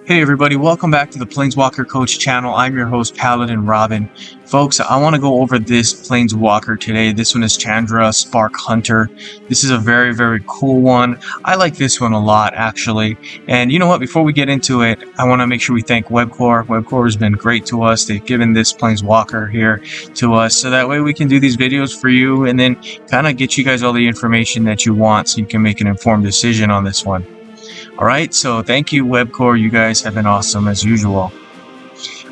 Hey everybody, welcome back to the Planeswalker Coach channel. I'm your host, Paladin Robin. Folks, I want to go over this Planeswalker today. This one is Chandra, Spark Hunter. This is a very, very cool one. I like this one a lot, actually. And you know what? Before we get into it, I want to make sure we thank Webcore. Webcore has been great to us. They've given this Planeswalker here to us, so that way we can do these videos for you and then kind of get you guys all the information that you want so you can make an informed decision on this one. Alright, so thank you, Webcore. You guys have been awesome as usual.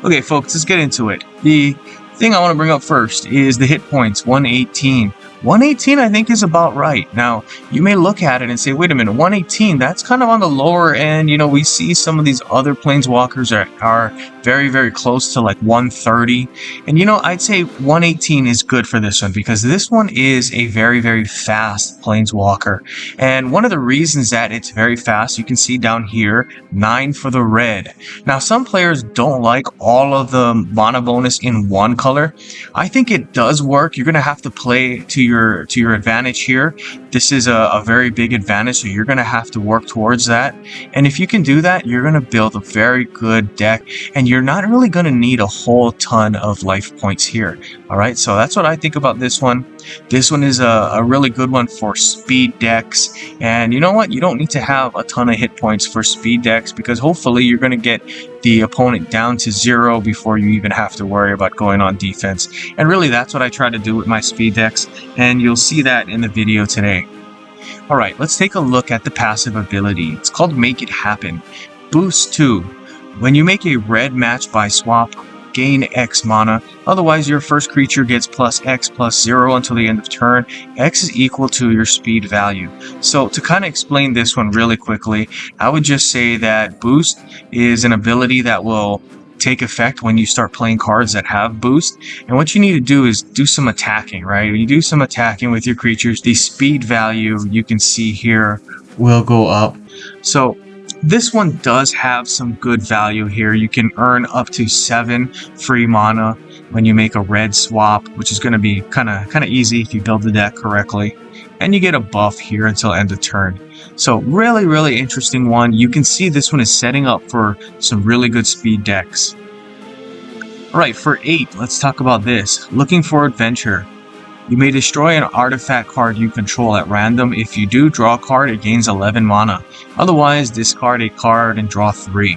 Okay, folks, let's get into it. The thing I want to bring up first is the hit points, 118. 118, I think, is about right. Now, you may look at it and say, wait a minute, 118, that's kind of on the lower end. You know, we see some of these other Planeswalkers are very, very close to like 130. And, you know, I'd say 118 is good for this one because this one is a very, very fast Planeswalker. And one of the reasons that it's very fast, you can see down here, 9 for the red. Now, some players don't like all of the mana bonus in one color. I think it does work. You're going to have to play to your advantage here. This is a very big advantage, so you're going to have to work towards that. And if you can do that, you're going to build a very good deck, and you're not really going to need a whole ton of life points here. All right, so that's what I think about this one. This one is a really good one for speed decks, and you know what? You don't need to have a ton of hit points for speed decks because hopefully you're going to get the opponent down to 0 before you even have to worry about going on defense. And really, that's what I try to do with my speed decks, and you'll see that in the video today. Alright, let's take a look at the passive ability. It's called Make It Happen. Boost 2. When you make a red match by swap, gain X mana. Otherwise, your first creature gets +X+0 until the end of turn. X is equal to your speed value. So to kind of explain this one really quickly, I would just say that Boost is an ability that will take effect when you start playing cards that have boost, and what you need to do is do some attacking, right? When you do some attacking with your creatures, the speed value you can see here will go up. So this one does have some good value here. You can earn up to 7 free mana when you make a red swap, which is going to be kind of easy if you build the deck correctly, and you get a buff here until end of turn. So really, really interesting one. You can see this one is setting up for some really good speed decks. Alright, for 8, let's talk about this. Looking for Adventure. You may destroy an artifact card you control at random. If you do, draw a card, it gains 11 mana. Otherwise, discard a card and draw 3.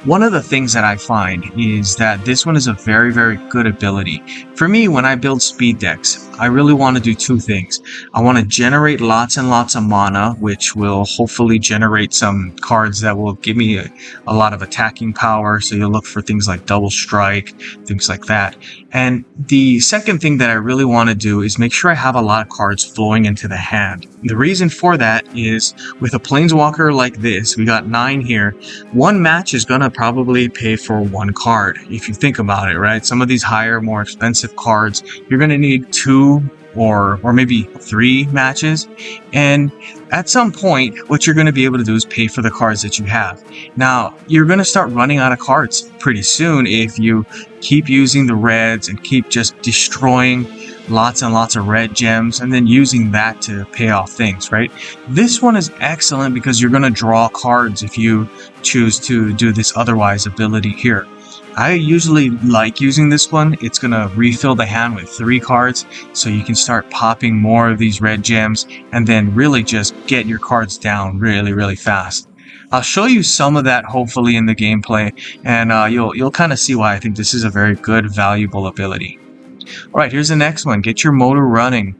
One of the things that I find is that this one is a very, very good ability. For me, when I build speed decks, I really want to do 2 things. I want to generate lots and lots of mana, which will hopefully generate some cards that will give me a lot of attacking power. So you'll look for things like Double Strike, things like that. And the second thing that I really want to do is make sure I have a lot of cards flowing into the hand. The reason for that is with a Planeswalker like this, we got 9 here. One match is going to probably pay for 1 card, if you think about it, right? Some of these higher, more expensive cards, you're going to need 2 or maybe 3 matches, and at some point what you're going to be able to do is pay for the cards that you have. Now you're going to start running out of cards pretty soon if you keep using the reds and keep just destroying lots and lots of red gems and then using that to pay off things, right? This one is excellent because you're going to draw cards if you choose to do this otherwise ability here. I usually like using this one. It's going to refill the hand with 3 cards, so you can start popping more of these red gems and then really just get your cards down really, really fast. I'll show you some of that hopefully in the gameplay, and you'll kind of see why I think this is a very good, valuable ability. Alright, here's the next one. Get your motor running.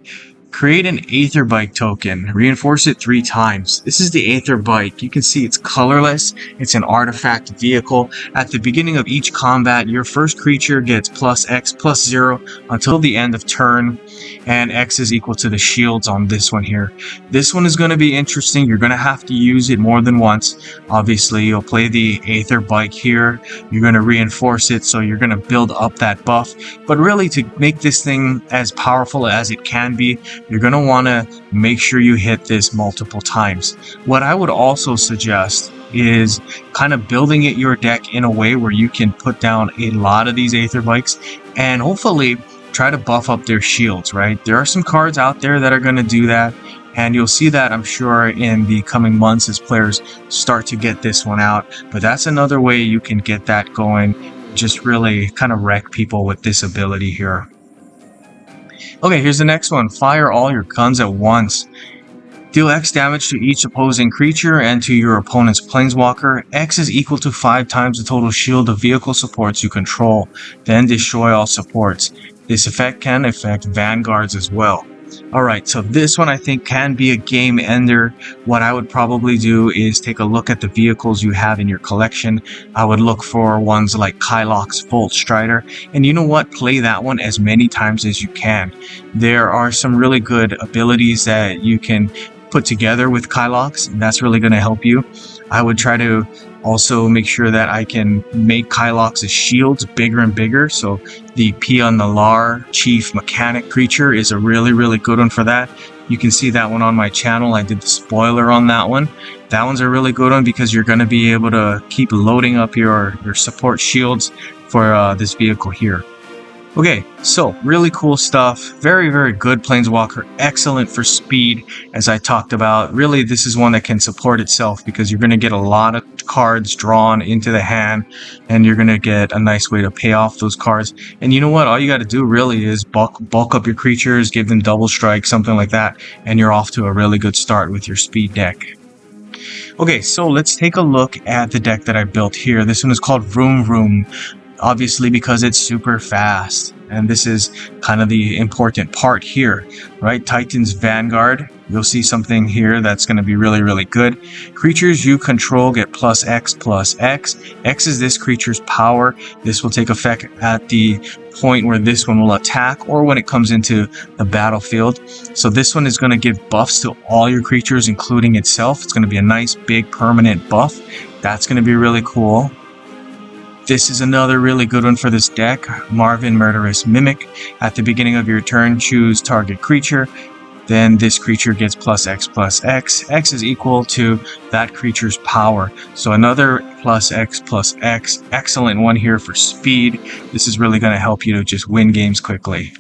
Create an Aether Bike token. Reinforce it 3 times. This is the Aether Bike. You can see it's colorless. It's an artifact vehicle. At the beginning of each combat, your first creature gets +X+0 until the end of turn, and X is equal to the shields on this one here. This one is going to be interesting. You're going to have to use it more than once. Obviously, you'll play the Aether Bike here. You're going to reinforce it, so you're going to build up that buff. But really, to make this thing as powerful as it can be, you're going to want to make sure you hit this multiple times. What I would also suggest is kind of building it your deck in a way where you can put down a lot of these Aether Bikes and hopefully try to buff up their shields, right? There are some cards out there that are going to do that, And you'll see that, I'm sure, in the coming months as players start to get this one out. But that's another way you can get that going. Just really kind of wreck people with this ability here. Okay, here's the next one. Fire all your guns at once. Deal X damage to each opposing creature and to your opponent's planeswalker. X is equal to 5 times the total shield of vehicle supports you control. Then destroy all supports. This effect can affect vanguards as well. Alright, so this one I think can be a game ender. What I would probably do is take a look at the vehicles you have in your collection. I would look for ones like Kylox Volt Strider, and you know what? Play that one as many times as you can. There are some really good abilities that you can put together with Kylox, and that's really going to help you. I would try to also make sure that I can make Kylox's shields bigger and bigger. So the Pia Nalar Chief Mechanic creature is a really good one for that. You can see that one on my channel. I did the spoiler on that one. That one's a really good one because you're going to be able to keep loading up your support shields for this vehicle here. Okay, so really cool stuff. Very good Planeswalker. Excellent for speed, as I talked about. Really, this is one that can support itself because you're going to get a lot of cards drawn into the hand, and you're going to get a nice way to pay off those cards. And you know what? All you got to do really is bulk up your creatures, give them double strike, something like that, and you're off to a really good start with your speed deck. Okay, so let's take a look at the deck that I built here. This one is called Vroom Vroom. Obviously because it's super fast, and this is kind of the important part here, right? Titan's Vanguard, you'll see something here that's going to be really good. Creatures you control get +X/+X. X is this creature's power. This will take effect at the point where this one will attack or when it comes into the battlefield. So this one is going to give buffs to all your creatures, including itself. It's going to be a nice big permanent buff. That's going to be really cool. This is another really good one for this deck, Marvin Murderous Mimic. At the beginning of your turn, choose target creature. Then this creature gets +X/+X. X is equal to that creature's power. So another +X/+X. Excellent one here for speed. This is really going to help you to just win games quickly.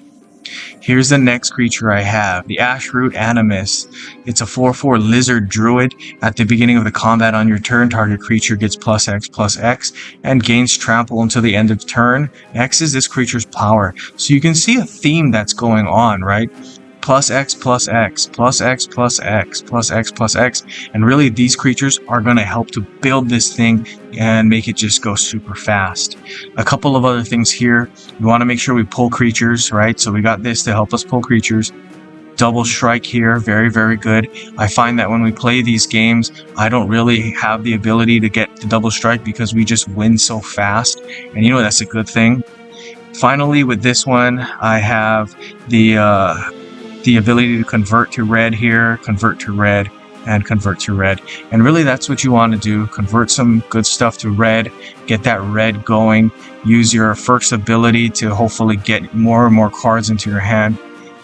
Here's the next creature I have, the Ashroot Animus. It's a 4/4 lizard druid. At the beginning of the combat on your turn, target creature gets +X/+X and gains trample until the end of turn. X is this creature's power. So you can see a theme that's going on, right? +X/+X, +X/+X, +X/+X, and really these creatures are going to help to build this thing and make it just go super fast. A couple of other things here. We want to make sure we pull creatures, right? So we got this to help us pull creatures. Double strike here, very good. I find that when we play these games, I don't really have the ability to get the double strike because we just win so fast, and you know that's a good thing. Finally, with this one, I have the ability to convert to red here, convert to red, and convert to red. And really that's what you want to do. Convert some good stuff to red, get that red going, use your first ability to hopefully get more and more cards into your hand,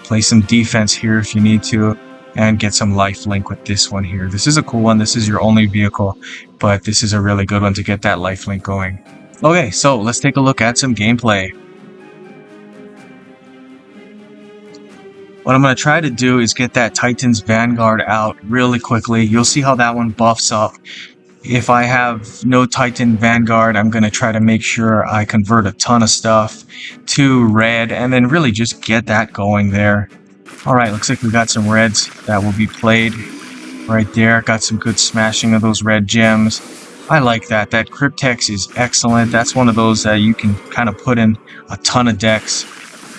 play some defense here if you need to, and get some lifelink with this one here. This is a cool one. This is your only vehicle, but this is a really good one to get that lifelink going. Okay, so let's take a look at some gameplay. What I'm going to try to do is get that Titan's Vanguard out really quickly. You'll see how that one buffs up. If I have no Titan Vanguard, I'm going to try to make sure I convert a ton of stuff to red and then really just get that going there. Alright, looks like we got some reds that will be played right there. Got some good smashing of those red gems. I like that. That Cryptex is excellent. That's one of those that you can kind of put in a ton of decks.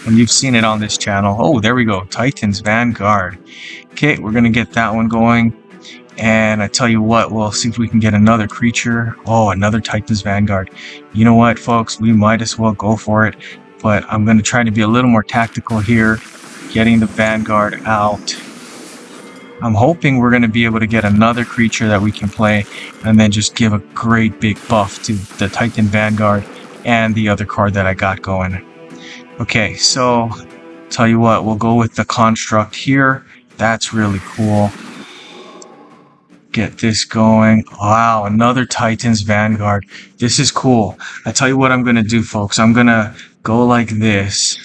And you've seen it on this channel. Oh, there we go. Titan's Vanguard. Okay, we're going to get that one going. And I tell you what, we'll see if we can get another creature. Oh, another Titan's Vanguard. You know what, folks? We might as well go for it. But I'm going to try to be a little more tactical here, getting the Vanguard out. I'm hoping we're going to be able to get another creature that we can play and then just give a great big buff to the Titan Vanguard and the other card that I got going. Okay, so tell you what, we'll go with the construct here. That's really cool. Get this going. Wow, another Titan's Vanguard. This is cool. I tell you what I'm going to do, folks. I'm going to go like this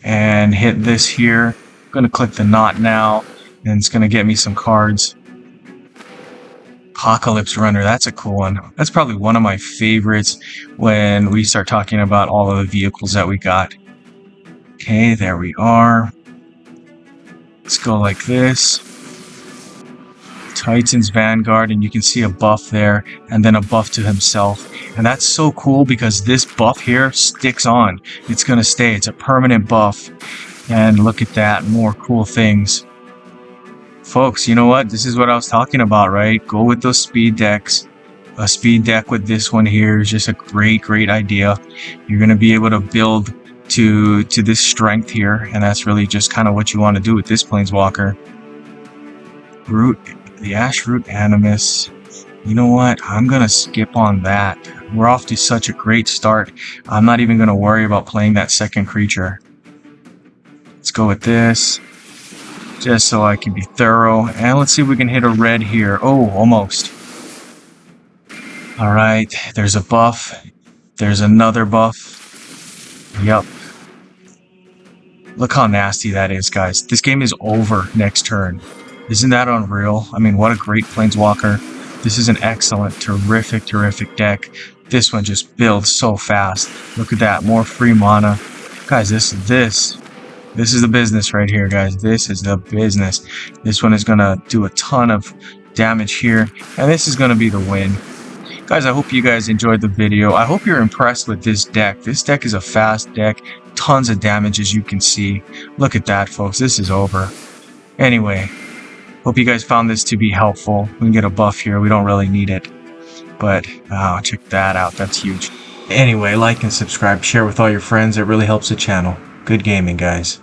and hit this here. I'm going to click the knot now. and it's gonna get me some cards. Apocalypse Runner, that's a cool one. That's probably one of my favorites when we start talking about all of the vehicles that we got. Okay, there we are. Let's go like this. Titan's Vanguard, and you can see a buff there, and then a buff to himself. And that's so cool because this buff here sticks on. It's going to stay. It's a permanent buff. And look at that. More cool things. Folks, you know what? This is what I was talking about, right? Go with those speed decks. A speed deck with this one here is just a great idea. You're going to be able to build to this strength here, and that's really just kind of what you want to do with this Planeswalker. The Ash Root Animus. You know what? I'm going to skip on that. We're off to such a great start. I'm not even going to worry about playing that second creature. Let's go with this, just so I can be thorough. And let's see if we can hit a red here. Oh, almost. Alright, there's a buff. There's another buff. Yup. Look how nasty that is, guys. This game is over next turn. Isn't that unreal? I mean, what a great Planeswalker. This is an excellent, terrific deck. This one just builds so fast. Look at that, more free mana. Guys, this is the business right here, guys. This is the business. This one is gonna do a ton of damage here, and this is gonna be the win. Guys, I hope you guys enjoyed the video. I hope you're impressed with this deck. This deck is a fast deck. Tons of damage, as you can see. Look at that, folks. This is over. Anyway, hope you guys found this to be helpful. We can get a buff here. We don't really need it. But, check that out. That's huge. Anyway, like and subscribe. Share with all your friends. It really helps the channel. Good gaming, guys.